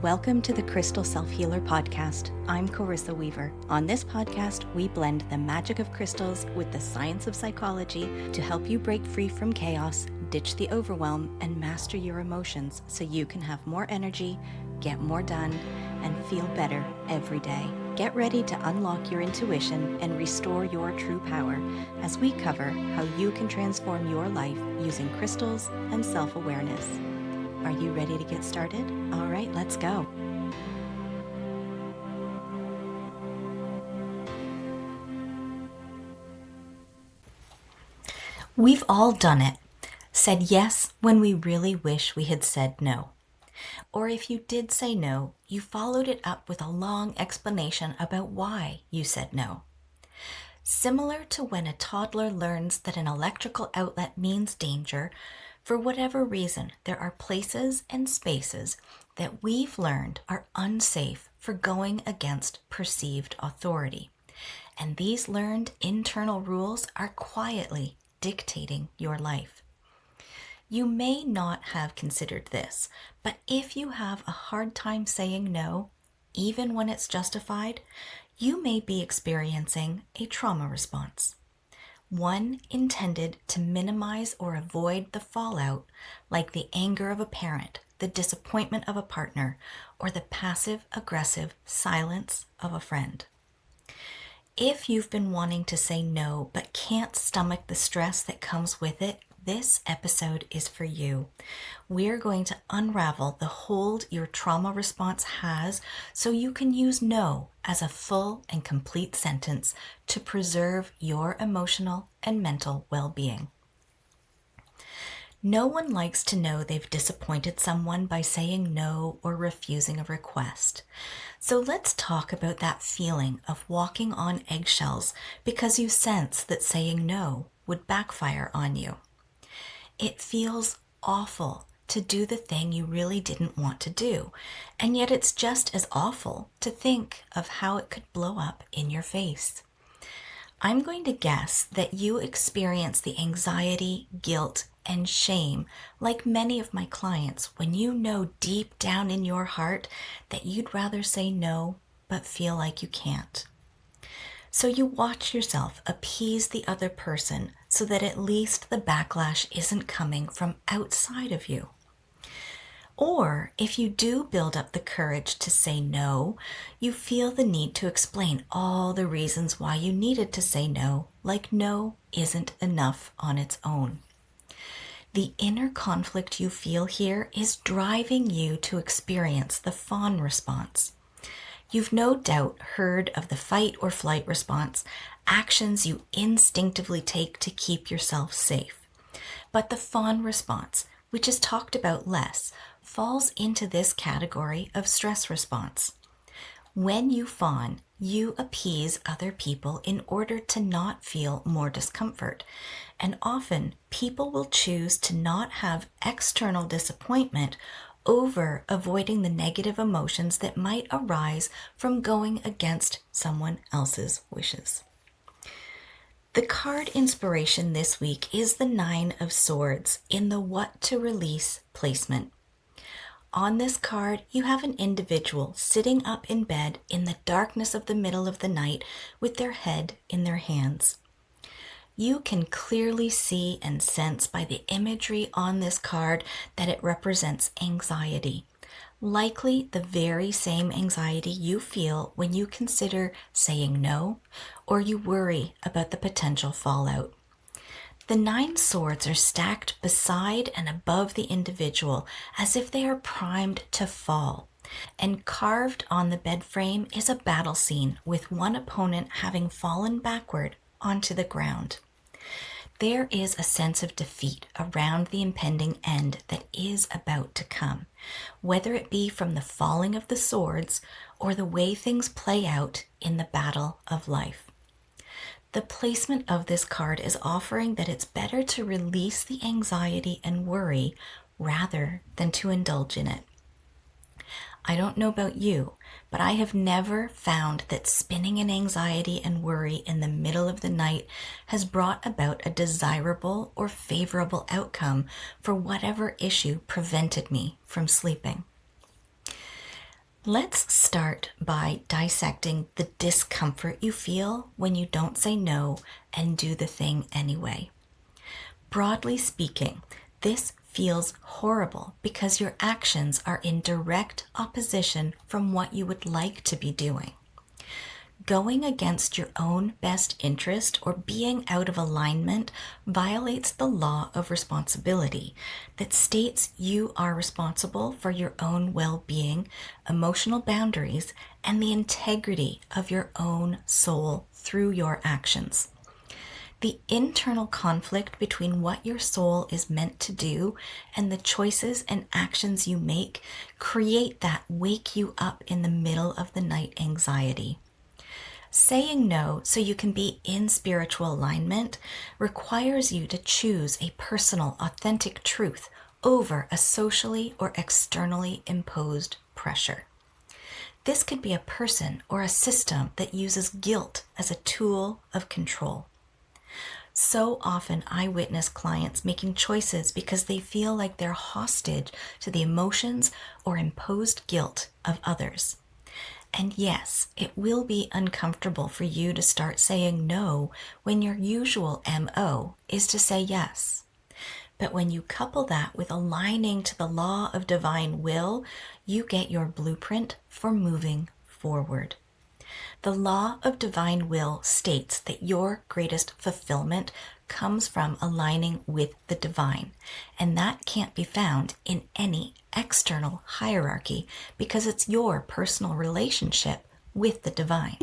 Welcome to the Crystal Self-Healer Podcast. I'm Carissa Weaver. On this podcast, we blend the magic of crystals with the science of psychology to help you break free from chaos, ditch the overwhelm, and master your emotions so you can have more energy, get more done, and feel better every day. Get ready to unlock your intuition and restore your true power as we cover how you can transform your life using crystals and self-awareness. Are you ready to get started? All right, let's go. We've all done it. Said yes when we really wish we had said no. Or if you did say no, you followed it up with a long explanation about why you said no. Similar to when a toddler learns that an electrical outlet means danger, for whatever reason, there are places and spaces that we've learned are unsafe for going against perceived authority. And these learned internal rules are quietly dictating your life. You may not have considered this, but if you have a hard time saying no, even when it's justified, you may be experiencing a trauma response. One intended to minimize or avoid the fallout, like the anger of a parent, the disappointment of a partner, or the passive-aggressive silence of a friend. If you've been wanting to say no but can't stomach the stress that comes with it, this episode is for you. We're going to unravel the hold your trauma response has so you can use no as a full and complete sentence to preserve your emotional and mental well-being. No one likes to know they've disappointed someone by saying no or refusing a request. So let's talk about that feeling of walking on eggshells because you sense that saying no would backfire on you. It feels awful to do the thing you really didn't want to do, and yet it's just as awful to think of how it could blow up in your face. I'm going to guess that you experience the anxiety, guilt, and shame like many of my clients when you know deep down in your heart that you'd rather say no but feel like you can't. So you watch yourself appease the other person so that at least the backlash isn't coming from outside of you. Or if you do build up the courage to say no, you feel the need to explain all the reasons why you needed to say no, like no isn't enough on its own. The inner conflict you feel here is driving you to experience the fawn response. You've no doubt heard of the fight or flight response, actions you instinctively take to keep yourself safe. But the fawn response, which is talked about less, falls into this category of stress response. When you fawn, you appease other people in order to not feel more discomfort. And often, people will choose to not have external disappointment over avoiding the negative emotions that might arise from going against someone else's wishes. The card inspiration this week is the 9 of Swords in the What to Release placement. On this card, you have an individual sitting up in bed in the darkness of the middle of the night with their head in their hands. You can clearly see and sense by the imagery on this card that it represents anxiety, likely the very same anxiety you feel when you consider saying no or you worry about the potential fallout. The 9 swords are stacked beside and above the individual as if they are primed to fall. And carved on the bed frame is a battle scene with one opponent having fallen backward onto the ground. There is a sense of defeat around the impending end that is about to come, whether it be from the falling of the swords or the way things play out in the battle of life. The placement of this card is offering that it's better to release the anxiety and worry rather than to indulge in it. I don't know about you, but I have never found that spinning in anxiety and worry in the middle of the night has brought about a desirable or favorable outcome for whatever issue prevented me from sleeping. Let's start by dissecting the discomfort you feel when you don't say no and do the thing anyway. Broadly speaking, this feels horrible because your actions are in direct opposition from what you would like to be doing. Going against your own best interest or being out of alignment violates the law of responsibility that states you are responsible for your own well-being, emotional boundaries, and the integrity of your own soul through your actions. The internal conflict between what your soul is meant to do and the choices and actions you make create that wake you up in the middle of the night anxiety. Saying no so you can be in spiritual alignment requires you to choose a personal, authentic truth over a socially or externally imposed pressure. This could be a person or a system that uses guilt as a tool of control. So often I witness clients making choices because they feel like they're hostage to the emotions or imposed guilt of others. And yes, it will be uncomfortable for you to start saying no when your usual MO is to say yes. But when you couple that with aligning to the law of divine will, you get your blueprint for moving forward. The law of divine will states that your greatest fulfillment comes from aligning with the divine, and that can't be found in any external hierarchy because it's your personal relationship with the divine.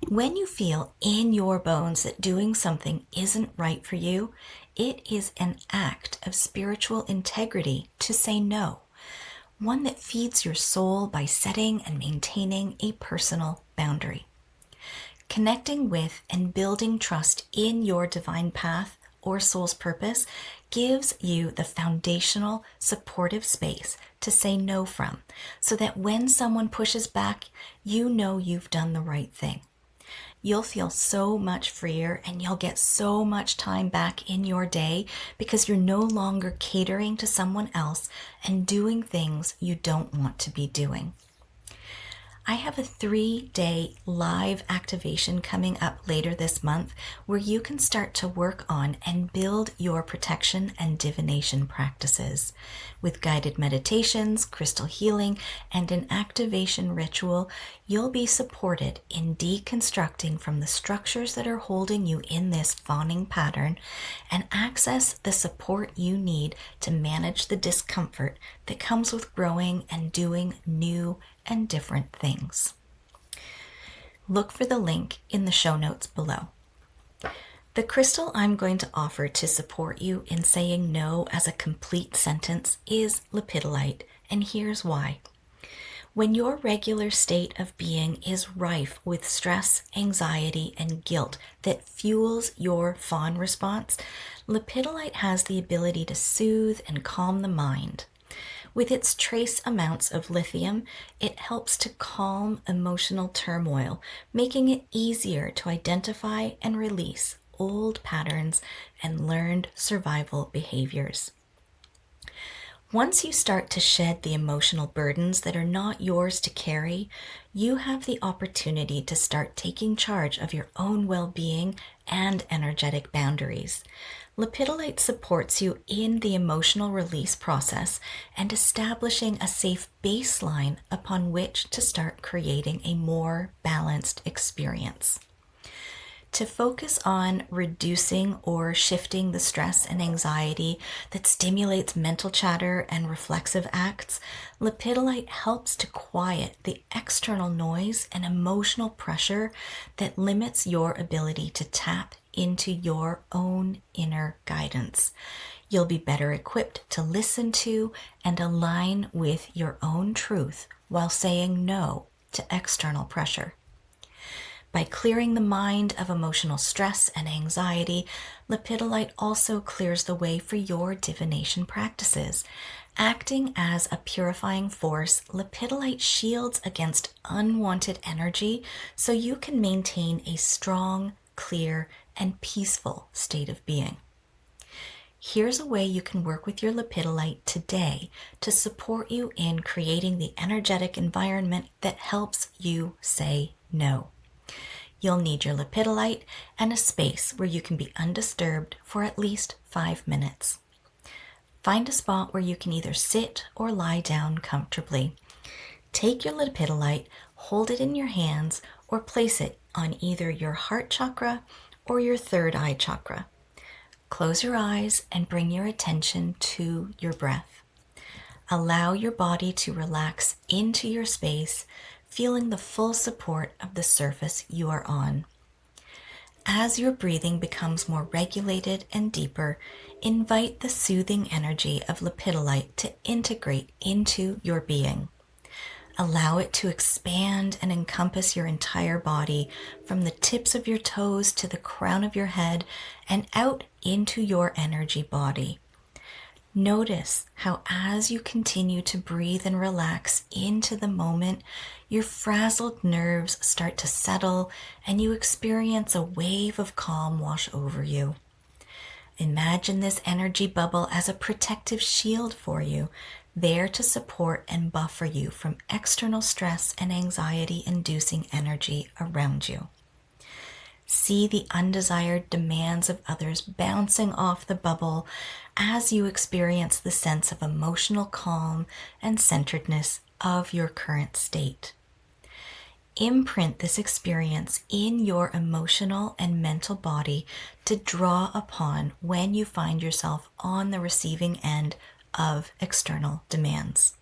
When you feel in your bones that doing something isn't right for you, it is an act of spiritual integrity to say no, one that feeds your soul by setting and maintaining a personal boundary. Connecting with and building trust in your divine path or soul's purpose gives you the foundational supportive space to say no from, so that when someone pushes back, you know you've done the right thing. You'll feel so much freer and you'll get so much time back in your day because you're no longer catering to someone else and doing things you don't want to be doing. I have a 3-day live activation coming up later this month where you can start to work on and build your protection and divination practices. With guided meditations, crystal healing, and an activation ritual, you'll be supported in deconstructing from the structures that are holding you in this fawning pattern and access the support you need to manage the discomfort that comes with growing and doing new and different things. Look for the link in the show notes below. The crystal I'm going to offer to support you in saying no as a complete sentence is Lepidolite, and here's why. When your regular state of being is rife with stress, anxiety, and guilt that fuels your fawn response, Lepidolite has the ability to soothe and calm the mind. With its trace amounts of lithium, it helps to calm emotional turmoil, making it easier to identify and release old patterns and learned survival behaviors. Once you start to shed the emotional burdens that are not yours to carry, you have the opportunity to start taking charge of your own well-being and energetic boundaries. Lepidolite supports you in the emotional release process and establishing a safe baseline upon which to start creating a more balanced experience. To focus on reducing or shifting the stress and anxiety that stimulates mental chatter and reflexive acts, Lepidolite helps to quiet the external noise and emotional pressure that limits your ability to tap into your own inner guidance. You'll be better equipped to listen to and align with your own truth while saying no to external pressure. By clearing the mind of emotional stress and anxiety, Lepidolite also clears the way for your divination practices. Acting as a purifying force, Lepidolite shields against unwanted energy so you can maintain a strong, clear, and peaceful state of being. Here's a way you can work with your lepidolite today to support you in creating the energetic environment that helps you say no. You'll need your lepidolite and a space where you can be undisturbed for at least 5 minutes. Find a spot where you can either sit or lie down comfortably. Take your lepidolite, hold it in your hands, or place it on either your heart chakra or your third eye chakra. Close your eyes and bring your attention to your breath. Allow your body to relax into your space, feeling the full support of the surface you are on. As your breathing becomes more regulated and deeper, invite the soothing energy of lepidolite to integrate into your being. Allow it to expand and encompass your entire body, from the tips of your toes to the crown of your head and out into your energy body. Notice how as you continue to breathe and relax into the moment, your frazzled nerves start to settle and you experience a wave of calm wash over you. Imagine this energy bubble as a protective shield for you, there to support and buffer you from external stress and anxiety-inducing energy around you. See the undesired demands of others bouncing off the bubble as you experience the sense of emotional calm and centeredness of your current state. Imprint this experience in your emotional and mental body to draw upon when you find yourself on the receiving end of external demands.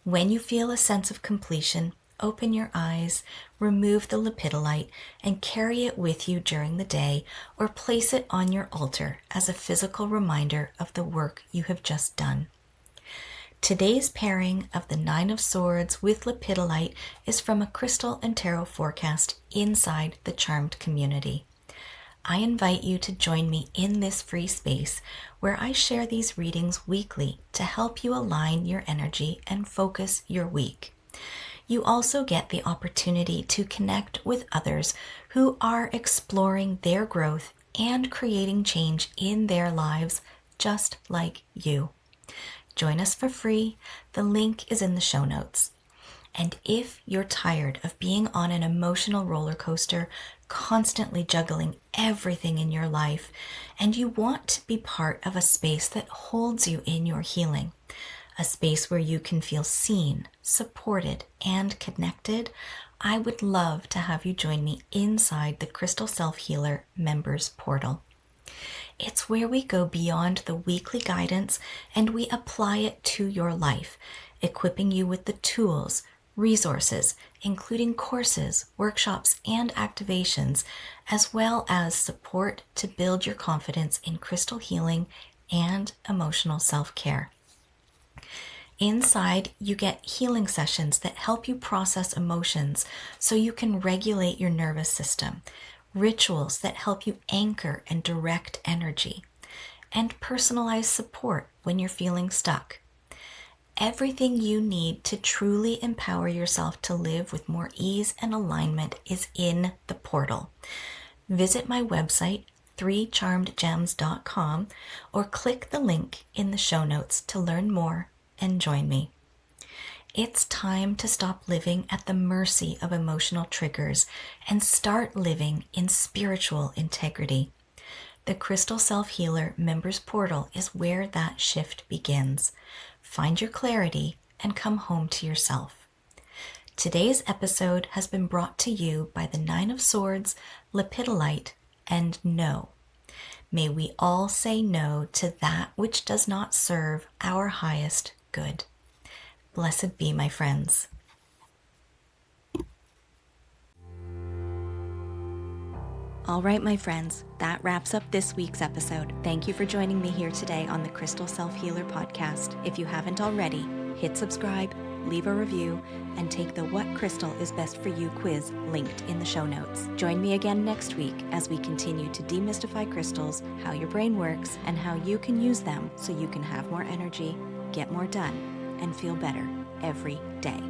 When you feel a sense of completion, open your eyes, remove the lepidolite, and carry it with you during the day, or place it on your altar as a physical reminder of the work you have just done. Today's pairing of the 9 of Swords with lepidolite is from a crystal and tarot forecast inside the Charmed community. I invite you to join me in this free space where I share these readings weekly to help you align your energy and focus your week. You also get the opportunity to connect with others who are exploring their growth and creating change in their lives just like you. Join us for free. The link is in the show notes. And if you're tired of being on an emotional roller coaster, constantly juggling everything in your life, and you want to be part of a space that holds you in your healing, a space where you can feel seen, supported, and connected, I would love to have you join me inside the Crystal Self-Healer Members Portal. It's where we go beyond the weekly guidance and we apply it to your life, equipping you with the tools, resources, including courses, workshops, and activations, as well as support to build your confidence in crystal healing and emotional self-care. Inside, you get healing sessions that help you process emotions so you can regulate your nervous system, rituals that help you anchor and direct energy, and personalized support when you're feeling stuck. Everything you need to truly empower yourself to live with more ease and alignment is in the portal. Visit my website, 3charmedgems.com, or click the link in the show notes to learn more and join me. It's time to stop living at the mercy of emotional triggers and start living in spiritual integrity. The Crystal Self-Healer Members Portal is where that shift begins. Find your clarity and come home to yourself. Today's episode has been brought to you by the 9 of Swords, Lepidolite, and No. May we all say no to that which does not serve our highest good. Blessed be, my friends. All right, my friends, that wraps up this week's episode. Thank you for joining me here today on the Crystal Self-Healer podcast. If you haven't already, hit subscribe, leave a review, and take the What Crystal is Best for You quiz linked in the show notes. Join me again next week as we continue to demystify crystals, how your brain works, and how you can use them so you can have more energy, get more done, and feel better every day.